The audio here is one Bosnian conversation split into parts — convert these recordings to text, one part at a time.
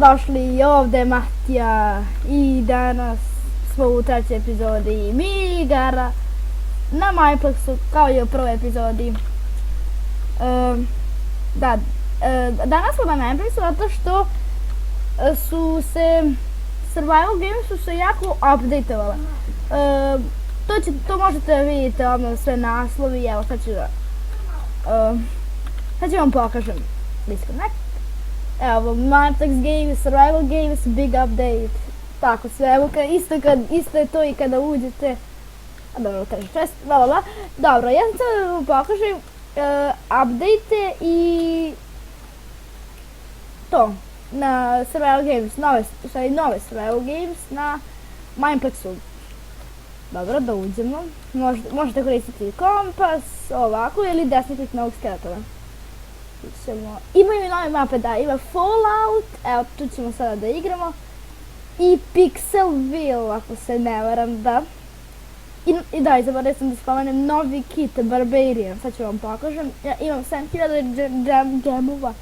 Dobrodošli, ovdje je Matija i danas smo u trećoj epizodi Mini-igara na Mineplexu kao i u prvoj epizodi. Danas smo na Mineplexu zato što su se survival games su se jako updateovale. To možete vidjeti odmah sve naslovi, evo sad ću vam pokažem disconnect. Evo, Mineplex Games, Survival Games, Big Update, tako sve, evo isto je to i kada uđete, a dobro, kaže čest, dobro, ja sam sad da vam pokažem update i to, na Survival Games, nove Survival Games na Mineplexu. Dobro, da uđemo, možete koristiti kompas, ovako, ili desni klik na ovog skeletona. Imaju nove mape, da, ima Fallout, evo tu ćemo sada da igramo, i Pixelville, ako se ne varam, da. I da, zaboravio sam da spomenem novi kit Barbarian, sad ću vam pokažem, ja imam 7000 gemova,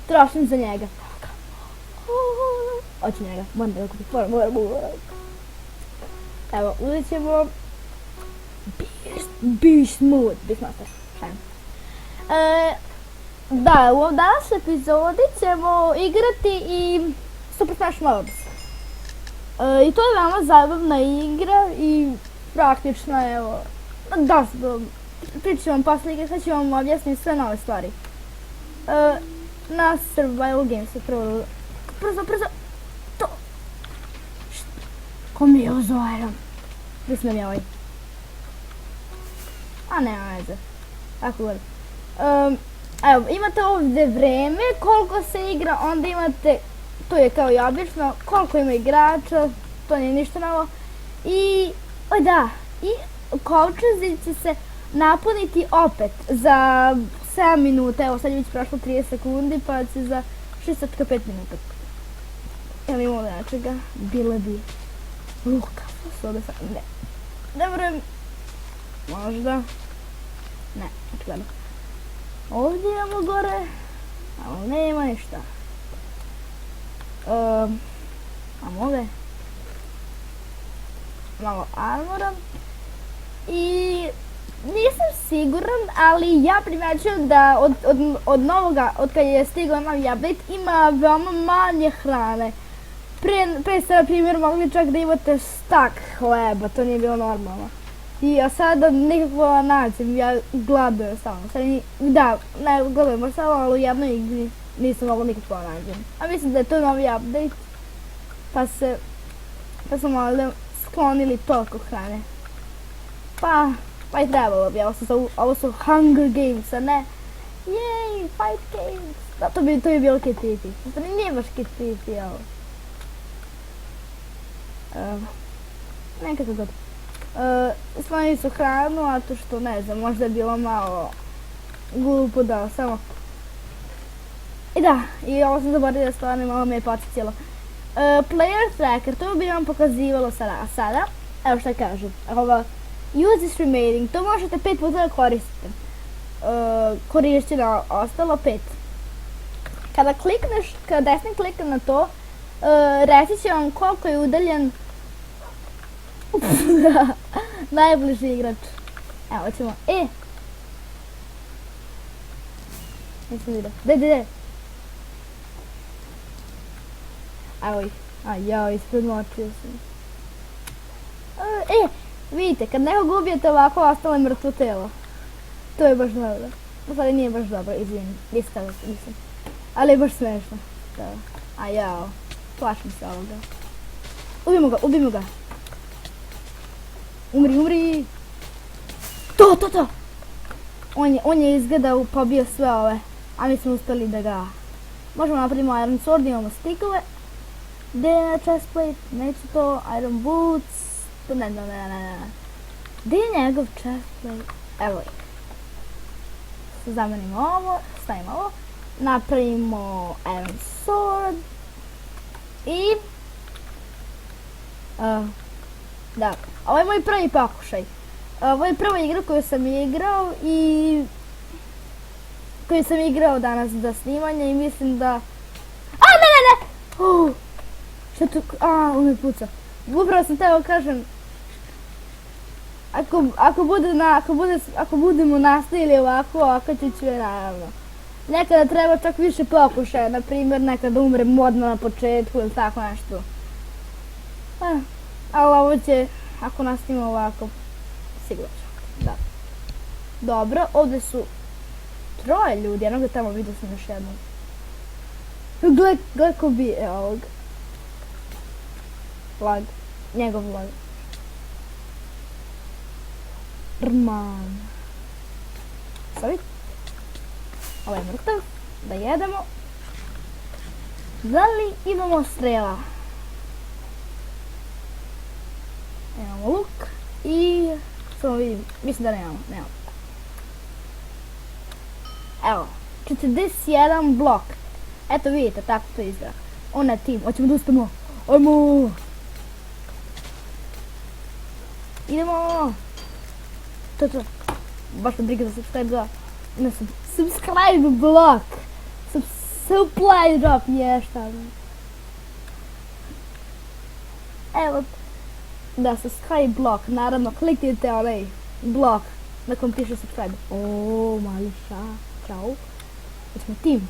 trošim za njega. Hoću njega, moram da ga kupim, moram. Evo, uzet ćemo Beast Mode, Beastmaster, šajem. Da, u danas epizodi ćemo igrati i Super Smash Mobs. I to je veoma zabavna igra i praktična, evo, pričat ću vam posle igre, sad ću vam objasniti sve nove stvari. Na Survival Games je prvo, to, ko mi je ozvaram, mislim je ovaj, a nema veze, tako god. Evo, imate ovdje vreme, koliko se igra, onda imate, to je kao i obično, koliko ima igrača, to nije ništa novo. I, kovčezi će se napuniti opet za 7 minuta, evo sad je već prošlo 30 sekundi, pa će za 65 minuta. Evo imamo nečega, bile bi, kako su ovdje sad, ne vjerujem, možda, ne, očigledno. Ovdje imamo gore, ali nema ništa. Imamo ovdje malo armora i nisam siguran, ali ja primećujem da od kad je stigao novi update ima veoma manje hrane. Pre ste na primjer mogli čak da imate stak hleba, to nije bilo normalno. A sada nekako nađem, ja gladujem samo, da, ne gladujem možda samo, ali u jednoj igri nisam mogla nikako nađem. A mislim da je to novi update, pa smo malo sklonili toliko hrane. Pa i trebalo bi, ovo su Hunger Games, a ne, jej, Fight Games. Da, to bi bilo Kit Fifi, nije baš Kit Fifi, ovo. Nekako god. Smanjili su hranu, a to što ne znam, možda je bilo malo glupo da samo... I da, i ovo sam zaboravila stvarno, malo me je podsjetilo. Player tracker, to bi vam pokazivalo sada, evo šta kažu, use is remaining, to možete 5 puta da koristite. Korišćeno ostalo 5. Kada desni klikne na to, reći će vam koliko je udaljen najbliži igrač. Evo ćemo, nisam vidio, daj. Evo ih, ispremočio sam. Vidite, kad nekog ubijete ovako, ostalo je mrtvo telo. To je baš dobro. U stvari nije baš dobro, izvinim, nisam. Ali je baš smešno. Plašim se ovoga. Ubijmo ga. Umri. To. On je izgledao pobio sve ove, a mi smo uspjeli da ga... Možemo napravimo Iron Sword, imamo stikove. Gdje je chestplate? Neću to, Iron Boots... Ne. Gdje je njegov chestplate? Evo ih. Zamenimo ovo, stavimo ovo. Napravimo Iron Sword. I... Da, ovo je moj prvi pokušaj. Ovo je prva igra koju sam igrao i... koju sam igrao danas za snimanje i mislim da... Ne! Šta tu, on me puca. Upravo sam teo kažem, ako budemo nastavili ovako ću naravno. Nekada treba čak više pokušaja, na primjer nekada umrem odmah na početku ili tako nešto. Ali ovo će, ako nastavimo ovako, sigurno ću. Da. Dobro, ovdje su 3 ljudi, jednog tamo vidio sam još jednog. Gle ko bi, evo ovog. Vlog, njegov vlog. Rman. Sorry. Ovo je mrtav, da jedemo. Da li imamo strela? Imamo luk i... Samo vidim, mislim da nemamo. Evo, 41 blok. Eto vidite, tako to izgleda. Ona je tim, hoćemo da uspemo. Ajmo! Idemo! To. Baš me briga za subscribe drop. Ne, subscribe blok. Supply drop, šta. Evo. Da, subscribe blok. Naravno, kliknite onaj blok na kom piše subscribe. Mališa. Ćao. Hoćemo tim.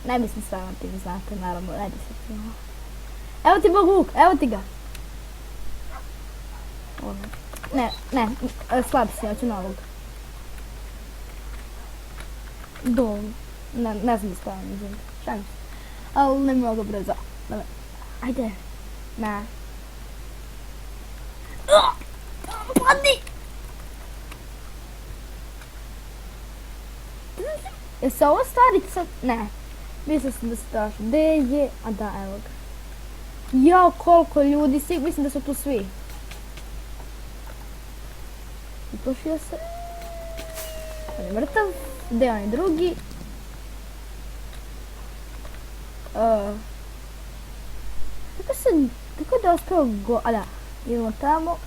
Ne mislim stvarno tim, znate, naravno, ne bi se tim. Evo ti Bog luk, evo ti ga. Ne, slab si, hoću novog. Ne znam stvarno, izvijem, šalim se. Ali ne mogu brzo. Ajde. Ne. Padni! Je se ovo staviti sad? Ne. Mislila sam da se traži. Gdje je? A da, evo ga. Jao, koliko ljudi, mislim da su tu svi. Uplašio se. On je mrtav. Gdje je on drugi? Kako je da ospeo go... A da, idemo tamo.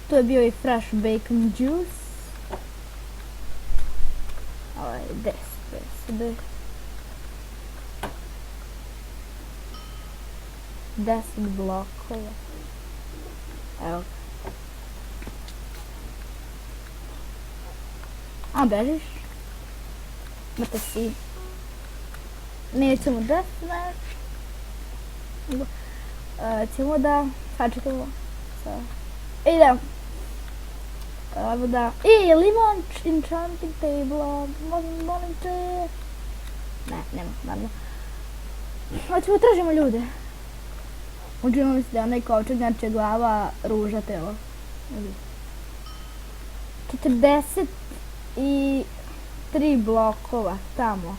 Tu je bio i fresh bacon juice. Ovo je 10. 10 blokova. Evo. Bežiš? Mrtav si. Nećemo deathmatch. Ćemo da sačekamo. Idemo. Evo da. Limon enchanting table. Molim te. Ne, nema, naravno. Hoćemo tražimo ljude. Učinimo mi se da je onaj kovčeg, znači glava, ruža, telo. 43 blokova tamo.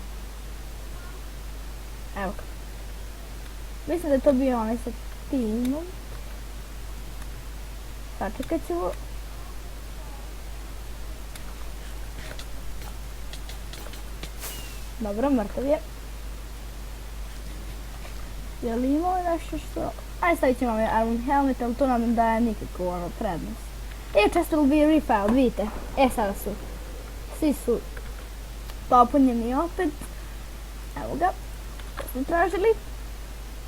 Evo ga. Mislim da je to bio onaj sa timom. Sačekat ćemo. Dobro, mrtav je. Je li imao nešto što... Ajde, stavit ćemo ovaj Iron Helmet, ali to nam daje nikakvu prednost. Chest will be refiled, vidite. Sada su. Svi su popunjeni opet. Evo ga. Što smo tražili.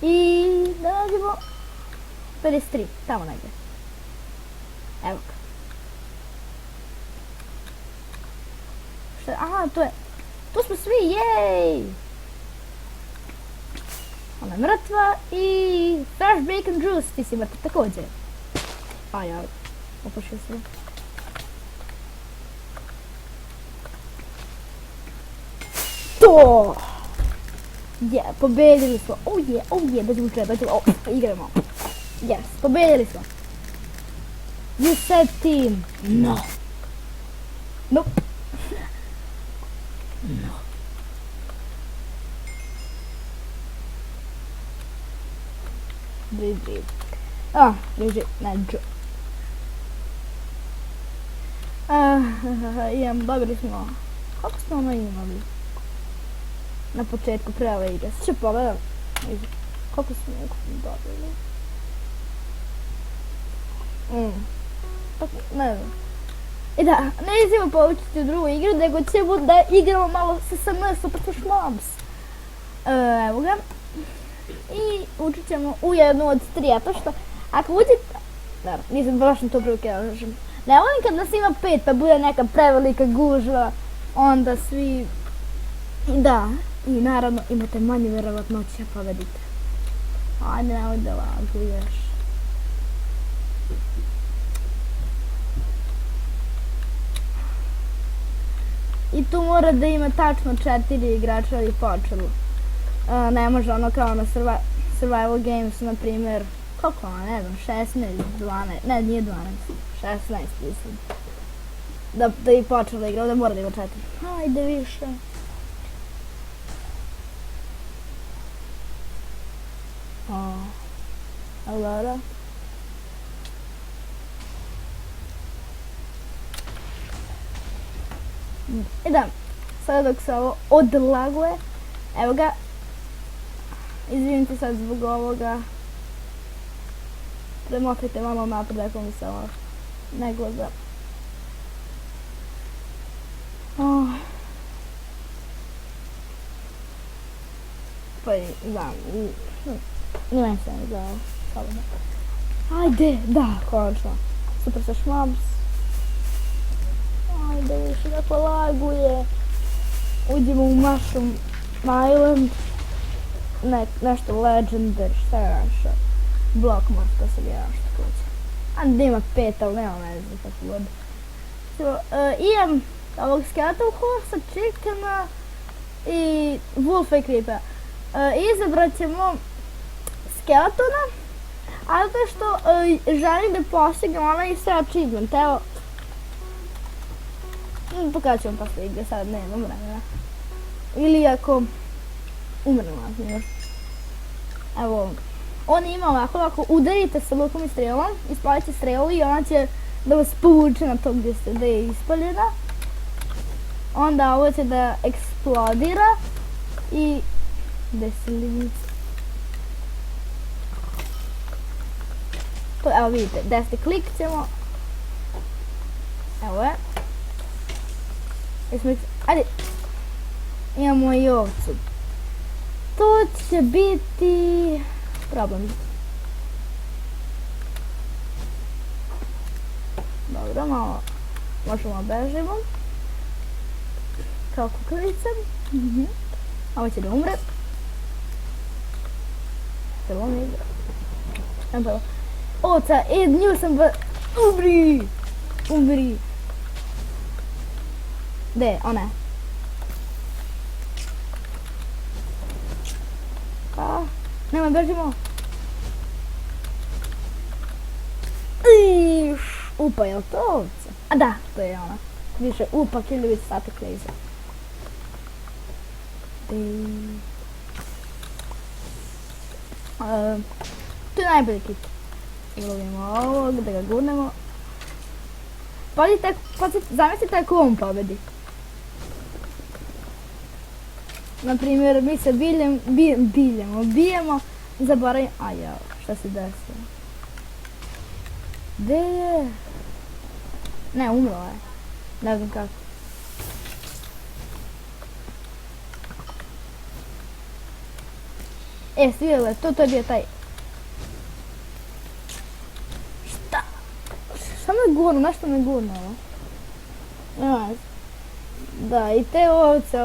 I da nađemo 53, tamo negdje. Evo ga. Aha, to je... Tu smo svi, jej! Ona je mrtva i fresh bacon juice, ti si mrtva također. Ja, opošio se. To! Pobedili smo. Dođemo kraj, igramo. Yes, pobedili smo. You said team. No. Nope. No. Breathe. Dobili smo... Koliko smo ono imali? Na početku pre ove igre. Sad ću pogledam. Koliko smo dobili? Ne znam. I da, nećemo poučiti u drugu igru, nego ćemo da igramo malo SMS Super Smash Mobs. Evo ga. I učit ćemo u jednu od 3, a to što, ako uđete, da, nisam baš na to prilike da kažem. Ne volim kad nas ima 5 pa bude neka prevelika gužva, onda svi, da, i naravno imate manje vjerovatnoće pobedite. Ajde, nemoj da laguješ. I tu mora da ima tačno 4 igrača da bi počelo. Ne može ono kao na Survival Games, na primjer, koliko ono, ne znam, 16, 12, ne, nije 12, 16 mislim. Da bi počela igra, ovdje mora da ima 4. Ajde više. Alora. I da, sada dok se ovo odlaguje, evo ga, izvinite sad zbog ovoga, premotrite malo napred ako mi se ovo ne gleda. Pa i znam, ne se ne znao, slobodno. Ajde, da, konačno, Super Smash Mobs. Ajde više da polaguje. Uđemo u Mushroom Island. Nešto Legendary, šta je naša? Blockmart, to sam ja što kuće. A da ima 5, ali nema veze kako god. Imam ovog Skeleton Horse, Chickena i Wolfa i Creepa. Izabrat ćemo Skeletona, ali to što želim da postignem onaj sve achievement. Evo, pokazat ću vam posle igre, sad nemam vremena. Ili ako umrem vas. Evo, on ima ovako, udarite sa lukom i strelom, ispalite strelu i ona će da vas povuče na to gdje je ispaljena. Onda ovo će da eksplodira i gdje se livice. To, evo vidite, desni klik ćemo. Evo je. Ajde, imamo i ovcu. To će biti problem. Dobro, malo možemo bežimo. Kao kukavica. Ovo će da umre. Prvo mi igra. Ovca, nju sam Umri! Gdje, ona je. Nema, bežimo. Upa, je li to ovca? A da, to je ona. Više upa, kiljevic, static laser. To je najbolji kit. Ulovimo ovog, da ga gurnemo. Zamislite ako on pobedi. Naprimjer, mi se bijemo, zaboravimo, šta se desilo? Gdje je? Ne, umrla je. Ne znam kako. Svidjela je, to je bio taj. Šta? Šta me gurno, nešto me gurnulo? Da, i te ovce,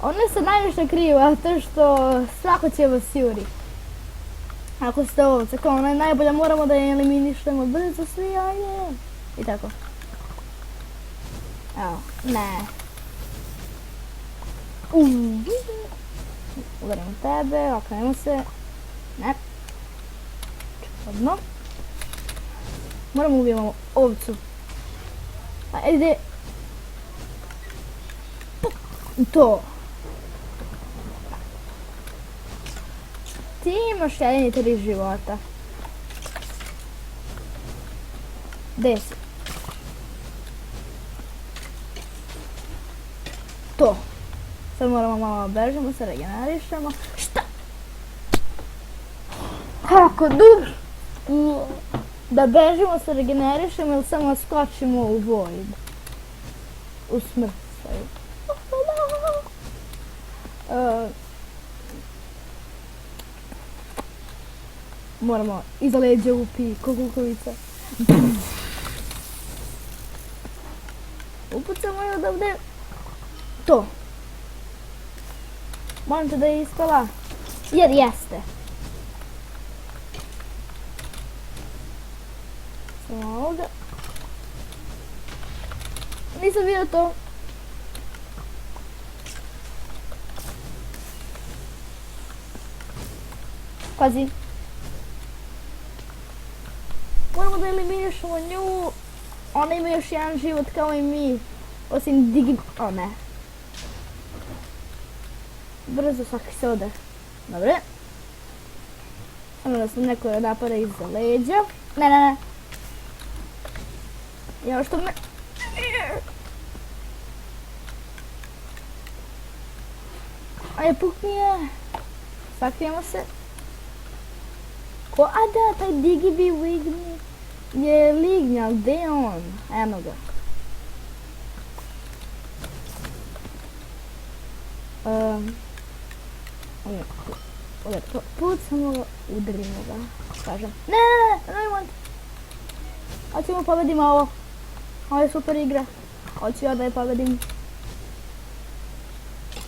one se najviše kriju, a to što svako će vas juri. Ako ste ovce, kao ona je najbolja, moramo da je eliminišemo brzo svi, ajde. I tako. Evo, ne. Udarimo tebe, okrenemo se. Ne. Čudno. Moramo ubijemo ovcu. Ajde. To. Ti imaš jedini 3 života. Gdje si? To. Sad moramo malo bežimo, se regenerišemo. Šta? Kako dugo? Da bežimo, se regenerišemo ili samo skočimo u void? u smrt svoju. Moramo iza leđa upi kukukovica. Upucamo je odavde. To. Molim te da je ispala. Jer jeste. Samo ovdje. Nisam vidio to. Pazi. Moramo da eliminišemo nju. Ona ima još jedan život kao i mi. Osim digi... O ne. Brzo svaki se ode. Dobre. Samo da se neko napada iza leđa. Ne. Evo što me... Ajde, pukni je. Sakrijemo se. Ko? A da, taj Digibi Wigni je lignja, gdje je on? Eno ga. Pucamo ga, udarimo ga. Kažem. Ne want. Hoćemo pobedimo ovo. Ovo je super igra. Hoću ja da je pobedim.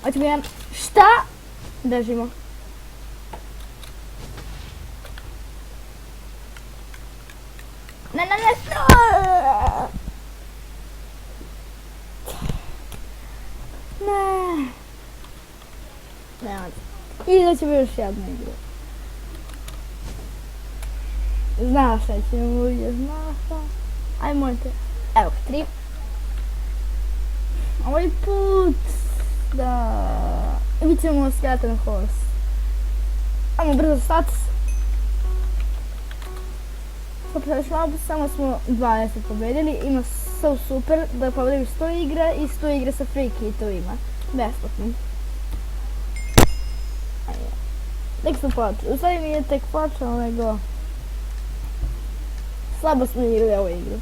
Hoćemo jedan... Šta? Držimo. Ne. I da ćemo još jednu igru. Znaš šta ćemo uvijek, znaš šta. Ajde, mojte. Evo, 3. Ovaj put da... Vidjet ćemo Skeleton Horse. Ajmo brzo stati. Samo smo 20 pobedili, ima so super da pobediš 100 igre i 100 igre sa free kitovima. Besplatno. Tek sam počeo, u stvari mi je tek počeo, nego... Slabo smo igrali ovu igru.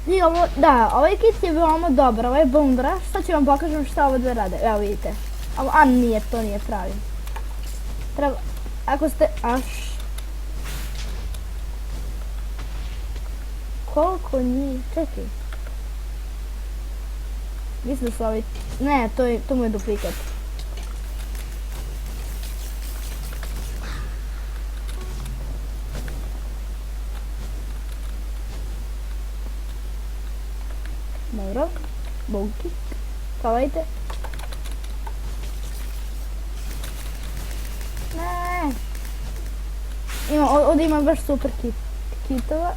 I ovo, da, ovaj kit je veoma dobar, ovaj Bone Rush, sad ću vam pokažem šta ovo dve rade, evo vidite. A nije, to nije pravi. Treba, ako ste, koliko njih, čekaj. Mislim da su ovi, ne, to mu je duplikat. Dobro, Boki, kavajte. Ne. Ovdje ima baš super kitova.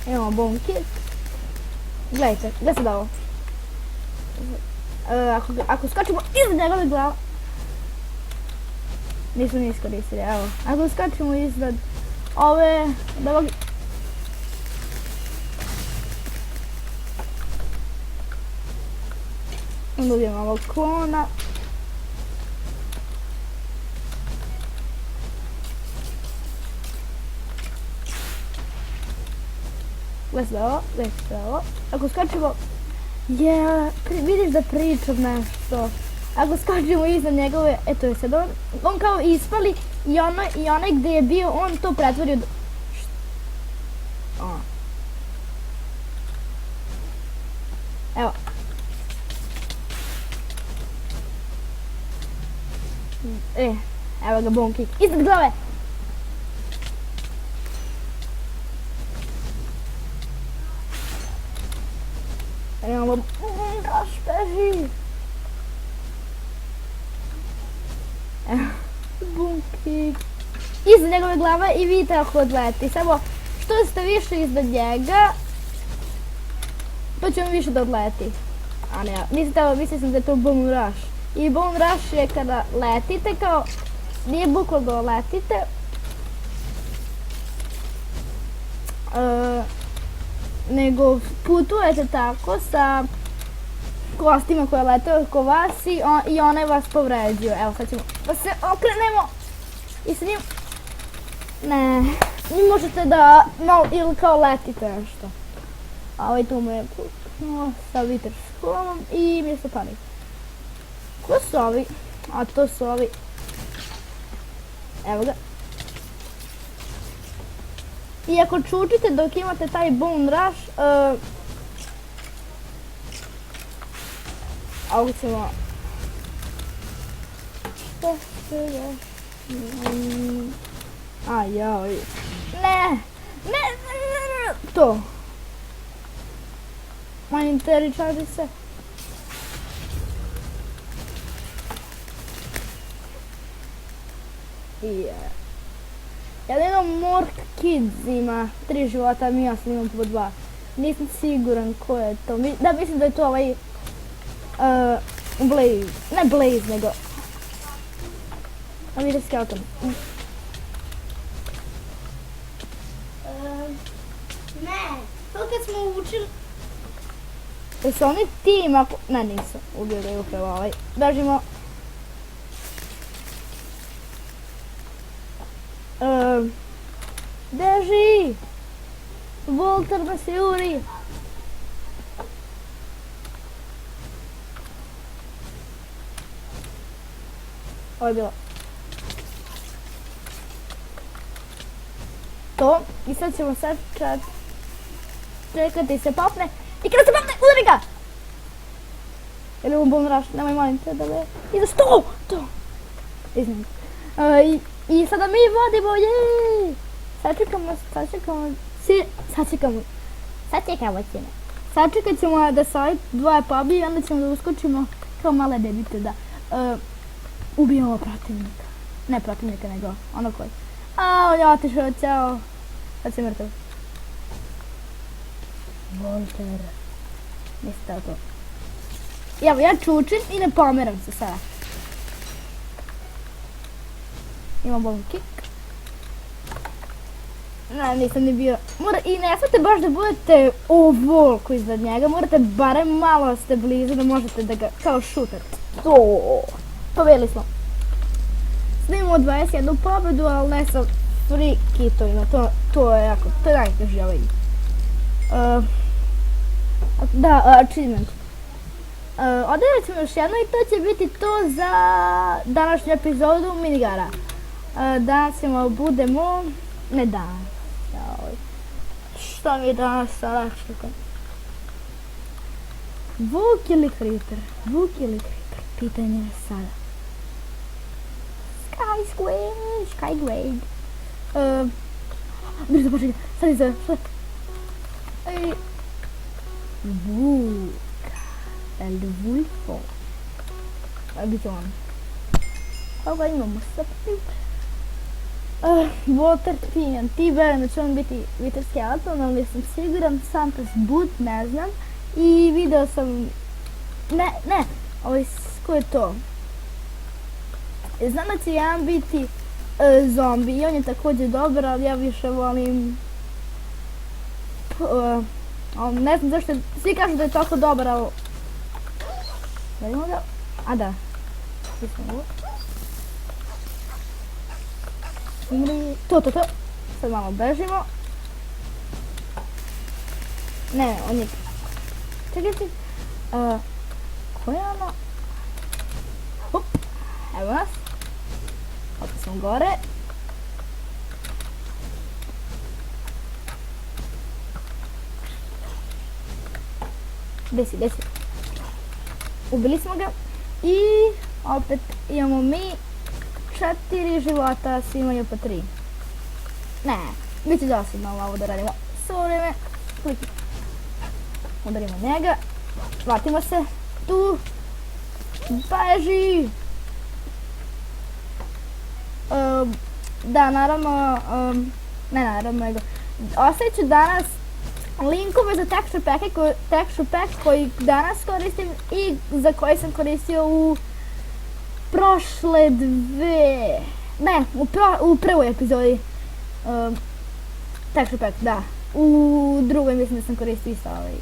Imamo Bone Kit. Gledajte, gdje se dao? Ako skačemo iznad njegove glava... Nismo ni iskoristili, evo. Ako skačemo iznad ove... Onda dobijemo ovog klona. Gledajte ovo. Ako skačemo... vidiš da pričam nešto. Ako skačemo iznad njegove... Eto je sad on kao ispali i onaj gdje je bio on to pretvorio... Evo. Evo ga Bone Kick. Iznad glave! Imamo Rush beži! Evo, Bone Kick. Iznad njegove glave i vidite ako odleti. Samo što ste više iznad njega, to će vam više da odleti. A ne, mislim da je to Bone Rush. I Bone Rush je kada letite kao, nije bukvalno letite, nego putujete tako sa kostima koje lete oko vas i one vas povređuju. Evo sad ćemo da se okrenemo i s njim, ne, I možete da malo ili kao letite nešto. A ovaj tu mu je sa Wither Skullom i mjesto Panik. Ko su ovi? A to su ovi. Evo ga. I ako čučite dok imate taj Bone Rush, ovo ćemo... Ajaj. Ne! To. Manj teričari se. Jedino Mork Kids ima 3 života, mi ja sam imam po 2. Nisam siguran ko je to. Da, mislim da je to ovaj... Blaze. Ne Blaze, nego... A vidi skeleton. Ne, to kad smo učili... Jesu oni tim ako... Ne, nisu. Ubio ga je upravo ovaj. Bežimo. Beži! Volter da se juri! Ovo je bilo. To. I sad ćemo čekati se popne. I kada se popne, udari ga! Ili mu Bone Rush, nemoj molim te da me... I za sto! To! Izmim. I sada mi vodimo, jeee! Sačekat ćemo da se ovaj dvoje pobije i onda ćemo da uskočimo kao male debice da ubijemo protivnika. Ne protivnika, nego ono koji. A, on je otišao, ćao. Sad si mrtav. Volter. Nisi tako. Evo, ja čučim i ne pomeram se sada. Imam bom kick. Ne, nisam ni bio. I ne smete baš da budete ovoliko iznad njega, morate barem malo ste blizu da možete da ga kao šutate. To, pobedili smo. Snimamo 21 pobedu, ali ne sa free kitovima, to je jako, to je najteži ovaj. Da, achievement. Odavat ćemo još jedno i to će biti to za današnju epizodu minigara. Danas ćemo budemo, ne danas, što mi je danas sada čekam. Vuk ili Creeper? Vuk ili Creeper? Pitanje je sada. Skygrade. Brzo počekaj, sad izove, sad. Vuk. El Vulfo. Bit će on. Ovoga imamo sa Water Pinion. Ti verujem da će on biti Wither Skeleton, ali nisam siguran. Santa's Boot, ne znam. I video sam... Ne, ovaj, ko je to? Znam da će jedan biti zombi i on je također dobar, ali ja više volim... ne znam zašto, svi kažu da je toliko dobar, ali... Vedimo ga. A da. To. Sad malo bežimo. Ne, on je... Čekajte. Ko je ono? Hop. Evo nas. Opet smo gore. Desi. Ubili smo ga. I opet imamo mi 4 života, svi imaju po 3. Ne, bit će dosadno ovo da radimo. Svo vreme. Udarimo njega. Vratimo se. Tu. Beži. Da, naravno, ne naravno, nego ostavit ću danas linkove za texture pack koji danas koristim i za koji sam koristio u prošle dve, ne, u prvoj epizodi texture pack, da, u drugoj mislim da sam koristio isto ovaj,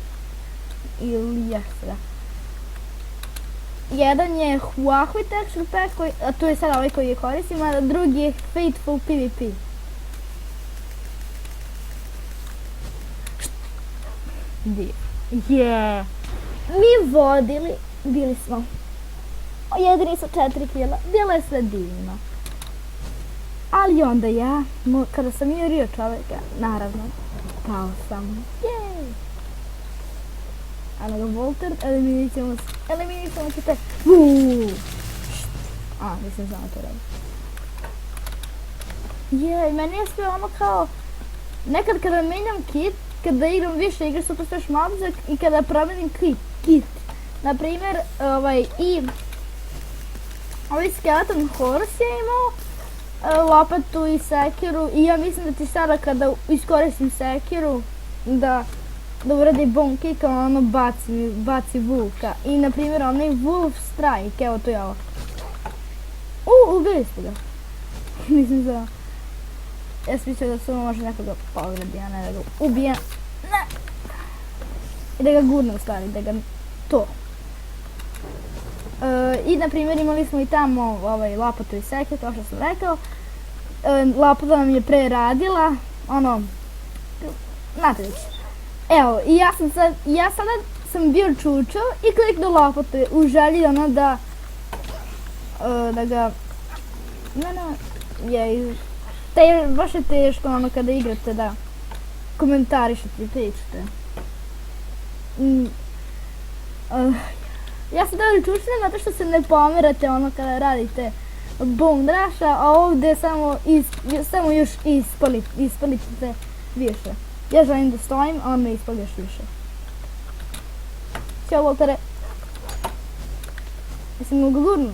ili jeste, da. Jedan je Huahui texture pack, a to je sada ovaj koji je koristim, a drugi je Fateful PvP. Mi vodili, bili smo jedini sa 4 kila, bilo je sve divno. Ali onda ja, kada sam jurio čovjeka, naravno, pao sam. Jej! A nego Volter, eliminit ćemo se te. Nisam znala to reći. Jej, meni je sve ono kao, nekad kada menjam kit, kada igram više igre, super sve šmabzak i kada promenim kit. Naprimjer, ovaj Skeleton Horse je imao lopatu i sekiru i ja mislim da ti sada kada iskoristim sekiru da uradi bone kick, ono baci Wolfka. I naprimjer onaj Wolf Strike, evo to je ovo. Ubili smo ga. Nisam znala. Ja sam mislila da samo može nekoga pogradi, a ne da ga ubije. Ne! I da ga gurne u stvari, da ga to. I na primjer imali smo i tamo lopatu i sekir, kao što sam rekao. Lopata nam je pre radila, ono, znate već. Evo, i ja sada sam bio čučo i kliknuo lopatu u želji ono da ga, baš je teško ono kada igrate da komentarišete i pričate. Ja sam dobro čučnem zato što se ne pomerate ono kada radite bone rusha, a ovdje samo još ispalite više. Ja želim da stojim, a on me ispali još više. Ćao Voltere. Mislim mogu gurnu.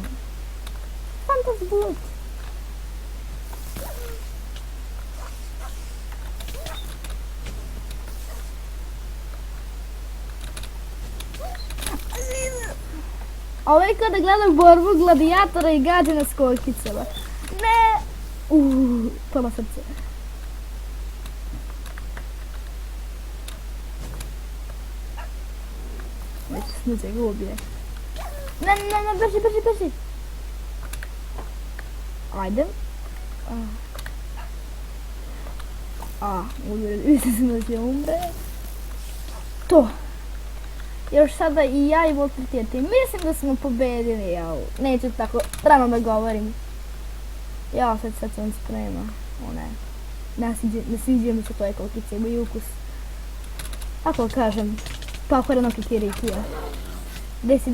Fantas Boot. Ovo je kada gledam borbu gladijatora i gađa na skokicama. Ne! Pola srce. Ne se ga ubije. Ne, brži. Ajde. Mislim da će umre. To. Još sada i ja i Volter Tijeti. Mislim da smo pobedili, neću tako rano da govorim. Sad sam sprema. Ne sviđa mi se koje kolkice, imaju ukus. Ako kažem, pokvareno kikirikija. Desi.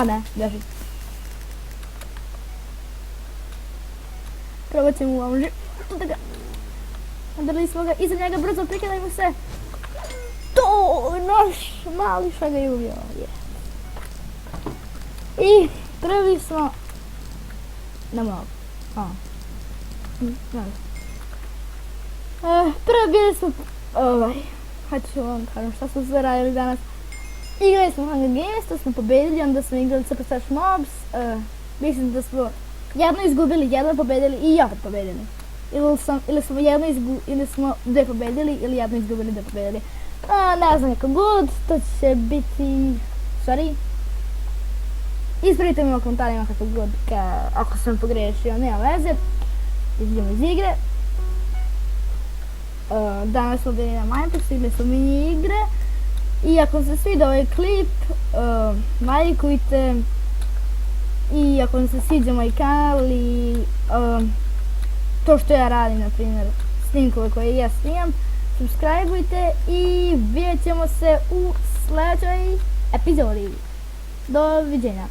Ne, beži. Probat ćemo u ovom Udarili smo ga iza njega, brzo prikidajmo se. To, naš mališa ga je ubio. I prvi smo na mogu. Prvi bili smo hoću vam kažem šta smo sve radili danas. Igrali smo Hunger Games, to smo pobedili, onda smo igrali Super Smash Mobs. Mislim da smo jedno izgubili, jedno pobedili i opet pobedili. Ili smo dve pobedili ili jedno izgubili, dve pobedili. Ne znam kako god, to će biti, ispravite mi u komentarima kako god, ako sam pogrešio, nema veze, izađemo iz igre. Danas smo bili na Minecraftu, igrali smo mini igre i ako vam se sviđa ovaj klip, lajkujte i ako vam se sviđa moj kanal i to što ja radim, na primjer, snimkove koje ja snimam, subscribeujte i vidjet ćemo se u sljedećoj epizodi. Doviđenja.